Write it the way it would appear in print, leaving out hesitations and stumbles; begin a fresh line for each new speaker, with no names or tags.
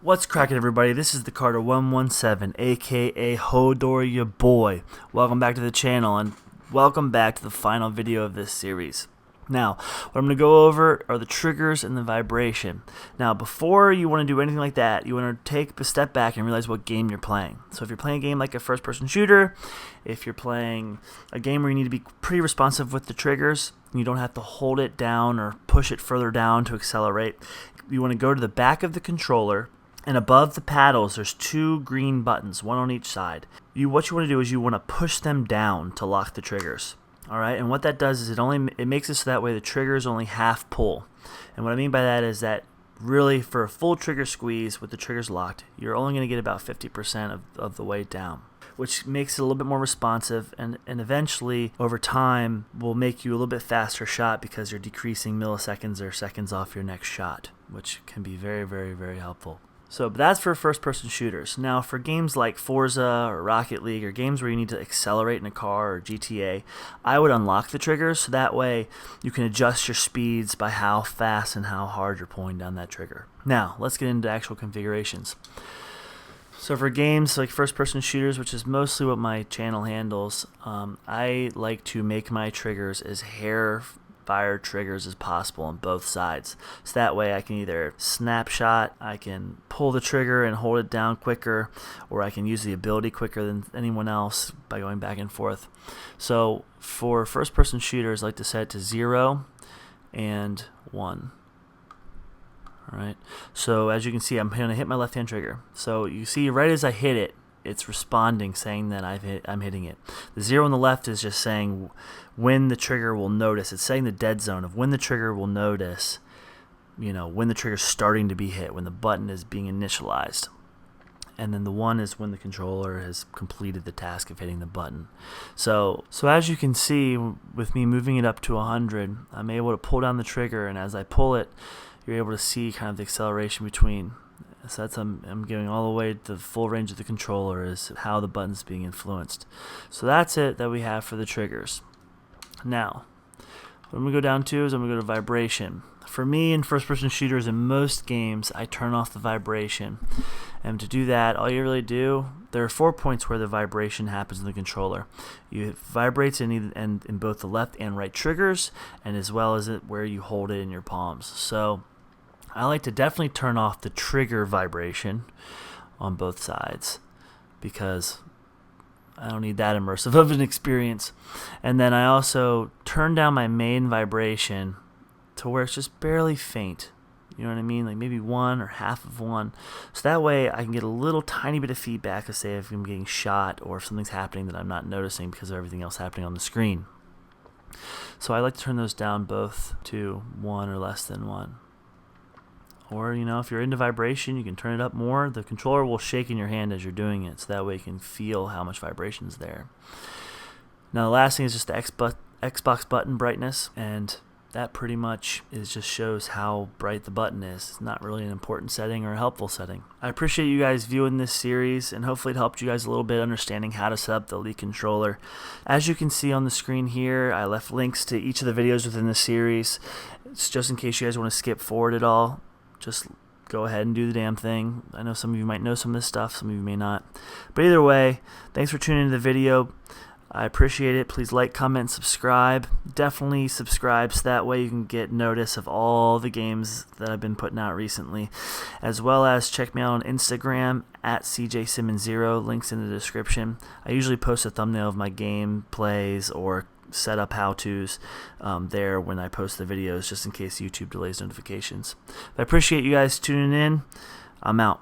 What's cracking, everybody? This is the Carter 117, aka Hodor, your boy. Welcome back to the channel, and welcome back to the final video of this series. Now, what I'm going to go over are the triggers and the vibration. Now, before you want to do anything like that, you want to take a step back and realize what game you're playing. So if you're playing a game like a first-person shooter, if you're playing a game where you need to be pretty responsive with the triggers, and you don't have to hold it down or push it further down to accelerate, you want to go to the back of the controller, and above the paddles there's two green buttons, one on each side. What you want to do is you want to push them down to lock the triggers. Alright, and what that does is it makes it so that way the trigger is only half pull. And what I mean by that is that really for a full trigger squeeze with the triggers locked, you're only going to get about 50% of the way down, which makes it a little bit more responsive, and eventually over time will make you a little bit faster shot because you're decreasing milliseconds or seconds off your next shot, which can be very, very, very helpful. So that's for first-person shooters. Now for games like Forza or Rocket League or games where you need to accelerate in a car or GTA, I would unlock the triggers so that way you can adjust your speeds by how fast and how hard you're pulling down that trigger. Now let's get into actual configurations. So for games like first-person shooters, which is mostly what my channel handles, I like to make my triggers as hair-fired triggers as possible on both sides. So that way I can either snapshot, I can pull the trigger and hold it down quicker, or I can use the ability quicker than anyone else by going back and forth. So for first-person shooters, I like to set it to 0 and 1. Alright, so as you can see, I'm going to hit my left-hand trigger. So you see right as I hit it, it's responding, saying that I'm hitting it. The 0 on the left is just saying when the trigger will notice. It's saying the dead zone of when the trigger will notice, when the trigger's starting to be hit, when the button is being initialized. And then the 1 is when the controller has completed the task of hitting the button. So as you can see, with me moving it up to 100, I'm able to pull down the trigger, and as I pull it, you're able to see kind of the acceleration between. So that's I'm going all the way to the full range of the controller is how the button's being influenced. So that's it that we have for the triggers. Now, what I'm going to go down to is I'm going to go to vibration. For me, in first-person shooters, in most games, I turn off the vibration. And to do that, all you really do, there are 4 points where the vibration happens in the controller. It vibrates in both the left and right triggers, and as well as where you hold it in your palms. So I like to definitely turn off the trigger vibration on both sides because I don't need that immersive of an experience. And then I also turn down my main vibration to where it's just barely faint. You know what I mean? Like maybe 1 or half of 1. So that way I can get a little tiny bit of feedback of, say, if I'm getting shot or if something's happening that I'm not noticing because of everything else happening on the screen. So I like to turn those down both to 1 or less than 1. Or, if you're into vibration, you can turn it up more. The controller will shake in your hand as you're doing it, so that way you can feel how much vibration is there. Now, the last thing is just the Xbox button brightness, and that pretty much just shows how bright the button is. It's not really an important setting or a helpful setting. I appreciate you guys viewing this series, and hopefully it helped you guys a little bit understanding how to set up the Elite controller. As you can see on the screen here, I left links to each of the videos within the series. It's just in case you guys want to skip forward at all. Just go ahead and do the damn thing. I know some of you might know some of this stuff, some of you may not. But either way, thanks for tuning into the video. I appreciate it. Please like, comment, and subscribe. Definitely subscribe so that way you can get notice of all the games that I've been putting out recently. As well as check me out on Instagram at CJSimmons0. Links in the description. I usually post a thumbnail of my game plays or set up how-tos there when I post the videos, just in case YouTube delays notifications. I appreciate you guys tuning in. I'm out.